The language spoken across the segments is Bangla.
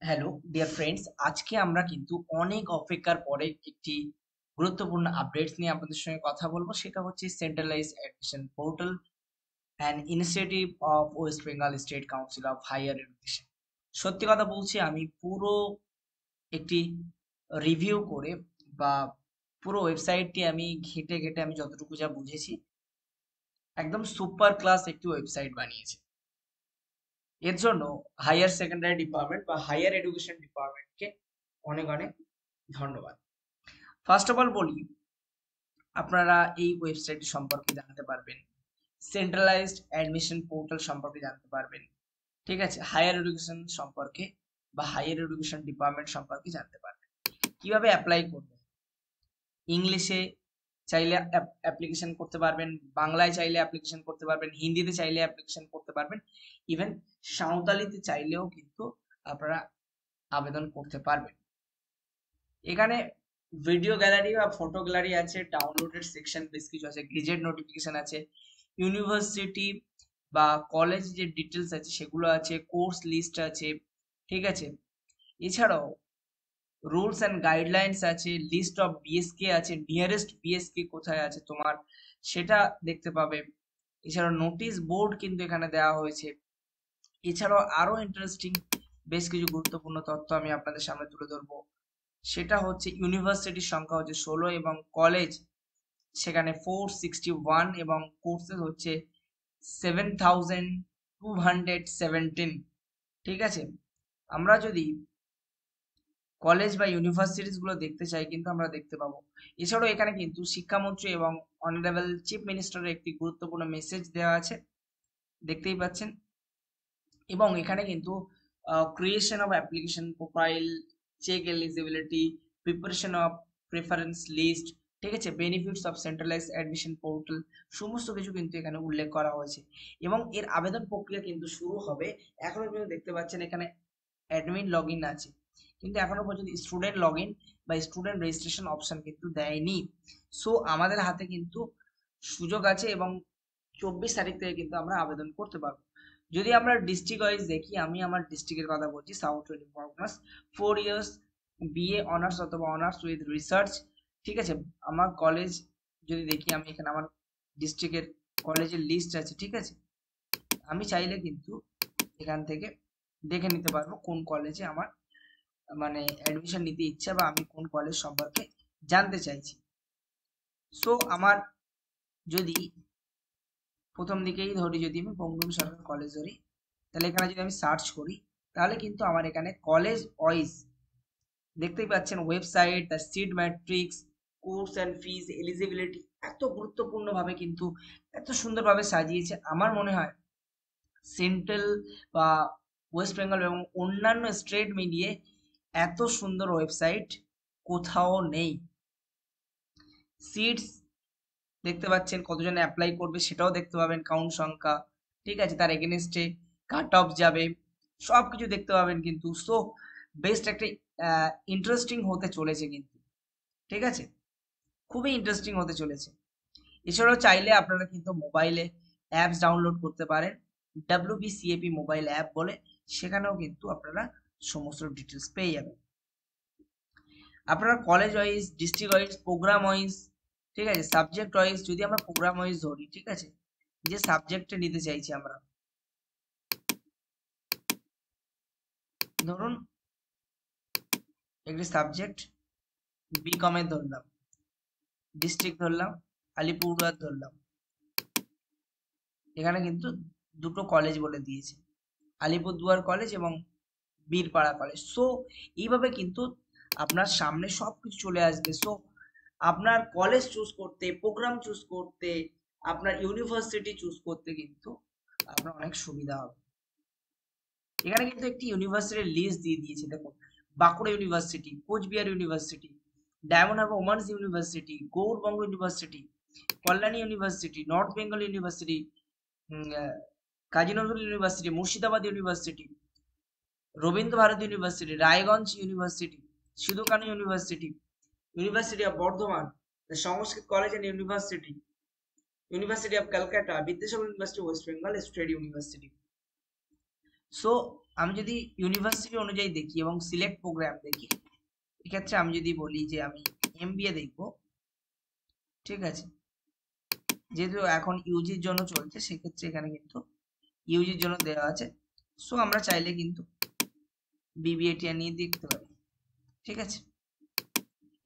হ্যালো ডিয়ার ফ্রেন্ডস, আজকে আমরা কিন্তু অনেক অপেক্ষার পরে একটি গুরুত্বপূর্ণ আপডেটস নিয়ে আপনাদের সঙ্গে কথা বলবো। সেটা হচ্ছে centralize admission portal and initiative of West Bengal State Council of Higher Education. সত্যি কথা বলছি, আমি পুরো একটি রিভিউ করে বা পুরো ওয়েবসাইটটি আমি ঘেটে ঘেটে আমি যতটুকু যা বুঝেছি, একদম সুপার ক্লাস একটি ওয়েবসাইট বানিয়েছে। এর জন্য হায়ার সেকেন্ডারি ডিপার্টমেন্ট বা হায়ার এডুকেশন ডিপার্টমেন্টকে অনেক অনেক ধন্যবাদ। ফার্স্ট অফ অল বলি, আপনারা এই ওয়েবসাইট সম্পর্কে জানতে পারবেন, সেন্ট্রালাইজড অ্যাডমিশন পোর্টাল সম্পর্কে জানতে পারবেন, ঠিক আছে, হায়ার এডুকেশন সম্পর্কে বা হায়ার এডুকেশন ডিপার্টমেন্ট সম্পর্কে জানতে পারবেন, কিভাবে অ্যাপ্লাই করবেন। ইংলিশে চাইলে অ্যাপ্লিকেশন করতে পারবেন, বাংলায় চাইলে অ্যাপ্লিকেশন করতে পারবেন, হিন্দিতে চাইলে অ্যাপ্লিকেশন করতে পারবেন, ইভেন সাঁওতালিতে চাইলেও কিন্তু আপনারা আবেদন করতে পারবেন। এখানে ভিডিও গ্যালারি বা ফটো গ্যালারি আছে, ডাউনলোডেড সেকশন বেশ কিছু আছে, গেজেট নোটিফিকেশন আছে, ইউনিভার্সিটি বা কলেজ যে ডিটেলস আছে সেগুলো আছে, কোর্স লিস্ট আছে, ঠিক আছে। এছাড়াও রুলস অ্যান্ড গাইডলাইন্স আছে, লিস্ট অফ বিএসকে আছে, নিয়ারেস্ট বিএসকে কোথায় আছে তোমার সেটা দেখতে পাবে। এছাড়াও নোটিশ বোর্ড কিন্তু এখানে দেওয়া হয়েছে। এছাড়াও আরো ইন্টারেস্টিং বেশ কিছু গুরুত্বপূর্ণ তথ্য আমি আপনাদের সামনে তুলে ধরবো। সেটা হচ্ছে ইউনিভার্সিটির সংখ্যা হচ্ছে 16 এবং কলেজ সেখানে 461 এবং কোর্সেস হচ্ছে 7217। ঠিক আছে, আমরা যদি কলেজ বা ইউনিভার্সিটিস গুলো দেখতে চাই কিন্তু আমরা দেখতে পাবো। এছাড়াও এখানে কিন্তু শিক্ষামন্ত্রী এবং অনারেবল চিফ মিনিস্টারের একটি গুরুত্বপূর্ণ মেসেজ দেওয়া আছে, দেখতেই পাচ্ছেন। এবং এখানে কিন্তু creation of application profile, check eligibility, preparation of preference list, ঠিক আছে, benefits of centralize admission portal, সমস্ত কিছু কিন্তু এখানে উল্লেখ করা হয়েছে। এবং এর আবেদন প্রক্রিয়া কিন্তু শুরু হবে। এখনো পর্যন্ত দেখতে পাচ্ছেন এখানে অ্যাডমিন লগ ইন আছে, কিন্তু এখনো পর্যন্ত স্টুডেন্ট লগ ইন বা স্টুডেন্ট রেজিস্ট্রেশন অপশন কিন্তু দেয়নি। সো আমাদের হাতে কিন্তু সুযোগ আছে এবং 24 তারিখ থেকে কিন্তু আমরা আবেদন করতে পারবো। যদি আমরা ডিস্ট্রিক্ট ওয়াইজ দেখি, আমি আমার ডিস্ট্রিক্টের কথা বলছি, south twenty Parganas. 4 years BA honours অথবা অনার্স উইথ রিসার্চ, ঠিক আছে। আমার কলেজ যদি দেখি, আমি এখানে আমার ডিস্ট্রিক্টের কলেজের লিস্ট আছে, ঠিক আছে। আমি চাইলে কিন্তু এখান থেকে দেখে নিতে পারবো কোন কলেজে আমার মানে অ্যাডমিশন নিতে ইচ্ছা বা আমি কোন কলেজ সম্পর্কে জানতে চাইছি। সো আমার যদি প্রথম দিকেই ধরি, যদি আমি বঙ্গবন্ধু সরকার কলেজ ধরি, তাহলে এখানে যদি আমি সার্চ করি, তাহলে কিন্তু আমার এখানে কলেজ ওয়াইজ দেখতেই পাচ্ছেন website, the seat matrix, course and fees, eligibility, এত গুরুত্বপূর্ণ ভাবে কিন্তু এত সুন্দরভাবে সাজিয়েছে। আমার মনে হয় সেন্ট্রাল বা ওয়েস্ট বেঙ্গল এবং অন্যান্য স্টেট মিলিয়ে এত সুন্দর ওয়েবসাইট কোথাও নেই। সিটস দেখতে পাচ্ছেন, কতজন অ্যাপ্লাই করবে সেটাও দেখতে পাবেন, কাউন্ট সংখ্যা, ঠিক আছে, তার এগেনস্টে কাট অফ যাবে, সব কিছু দেখতে পাবেন কিন্তু। সো বেস্ট একটা ইন্টারেস্টিং হতে চলেছে কিন্তু, ঠিক আছে, খুবই ইন্টারেস্টিং হতে চলেছে। এছাড়াও চাইলে আপনারা কিন্তু মোবাইলে অ্যাপস ডাউনলোড করতে পারেন, WBCAP মোবাইল অ্যাপ বলে, সেখানেও কিন্তু আপনারা সমস্ত ডিটেলস পেয়ে যাবেন। আপনারা college wise, district wise, programme wise, ঠিক আছে, সাবজেক্ট ওয়াইজ, যদি আমরা প্রোগ্রাম ওয়াইজ ধরি, ঠিক আছে, যে সাবজেক্টে নিতে চাইছি আমরা, ধরুন একটি সাবজেক্ট বিকমের ধরলাম, ডিস্ট্রিক্ট ধরলাম আলিপুরদুয়ার ধরলাম, এখানে কিন্তু দুটো কলেজ বলে দিয়েছে, আলিপুরদুয়ার কলেজ এবং বীরপাড়া কলেজ। সো এইভাবে কিন্তু আপনার সামনে সবকিছু চলে আসবে। সো আপনার কলেজ চুজ করতে, প্রোগ্রাম চুজ করতে, আপনার ইউনিভার্সিটি চুজ করতে কিন্তু আপনার অনেক সুবিধা হবে। এখানে কিন্তু একটি ইউনিভার্সিটির লিস্ট দিয়ে দিয়েছে, দেখুন, Bankura University, Coochbehar University, Diamond Harbour Women's University, Gourbanga University, Kalyani University, North Bengal University, Kazi Nazrul University, Murshidabad University, Rabindra Bharati University, Raiganj University, Sidho Kanhu University, University of Bardhaman, the Sanskrit College and University, University of Calcutta, Vidyasagar University, West Bengal State University. So আমি যদি ইউনিভার্সিটি অনুযায়ী দেখি এবং সিলেক্ট প্রোগ্রাম দেখি, এক্ষেত্রে আমি যদি বলি যে আমি এমবিএ দেখবো, ঠিক আছে, যেহেতু এখন ইউজির জন্য চলছে সেক্ষেত্রে এখানে কিন্তু ইউজির জন্য দেওয়া আছে। সো আমরা চাইলে কিন্তু বিবিএটি নিয়ে দেখতে পারি, ঠিক আছে।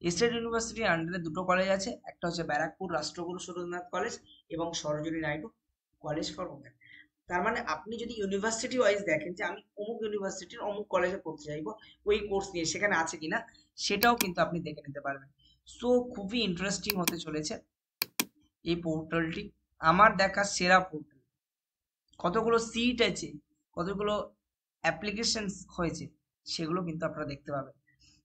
স্টেট ইউনিভার্সিটির আন্ডারে দুটো কলেজ আছে, একটা হচ্ছে ব্যারাকপুর রাষ্ট্রগুরু সুরেন্দ্রনাথ কলেজ এবং Sarojini Naidu college for women. তার মানে আপনি যদি ইউনিভার্সিটি ওয়াইজ দেখেন যে আমি অমুক ইউনিভার্সিটির অমুক কলেজে পড়তে চাইবো, ওই কোর্স নিয়ে সেখানে আছে কিনা সেটাও কিন্তু আপনি দেখে নিতে পারবেন। সো খুবই ইন্টারেস্টিং হতে চলেছে এই পোর্টালটি, আমার দেখা সেরা পোর্টাল। কতগুলো সিট আছে, কতগুলো অ্যাপ্লিকেশন হয়েছে, সেগুলো কিন্তু আপনারা দেখতে পাবেন।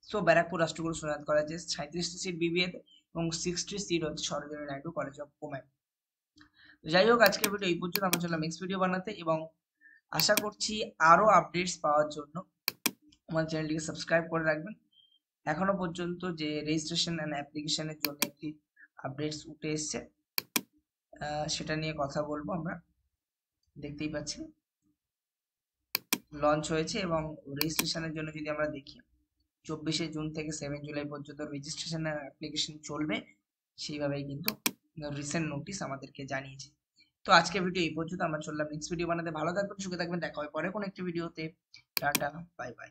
সো ব্যারাকপুর রাষ্ট্রগুরু সুরেন্দ্রনাথ কলেজে 37টি সিট বিবিএতে এবং 60টি সিট হচ্ছে Sarojini Naidu college of women. যাই হোক, আজকের ভিডিও এই পর্যন্ত। আমরা চললাম নেক্সট ভিডিও বানাতে এবং আশা করছি আরো আপডেটস পাওয়ার জন্য আমার চ্যানেলটিকে সাবস্ক্রাইব করে রাখবেন। এখনো পর্যন্ত যে রেজিস্ট্রেশন এন্ড অ্যাপ্লিকেশনের জন্য একটি আপডেটস উঠে এসছে, সেটা নিয়ে কথা বলবো আমরা। দেখতেই পাচ্ছেন লঞ্চ হয়েছে এবং রেজিস্ট্রেশনের জন্য যদি আমরা দেখি 24শে জুন থেকে 7 জুলাই পর্যন্ত রেজিস্ট্রেশন এন্ড অ্যাপ্লিকেশন চলবে, সেইভাবেই কিন্তু রিসেন্ট নোটিশ আমাদেরকে জানিয়েছে। তো আজকে ভিডিও এই পর্যন্ত। আমরা চললাম নেক্সট ভিডিও বানাতে। ভালো থাকবেন, সুখে থাকবেন, দেখা হয় পরে কোনো একটি ভিডিওতে। Tata, bye bye.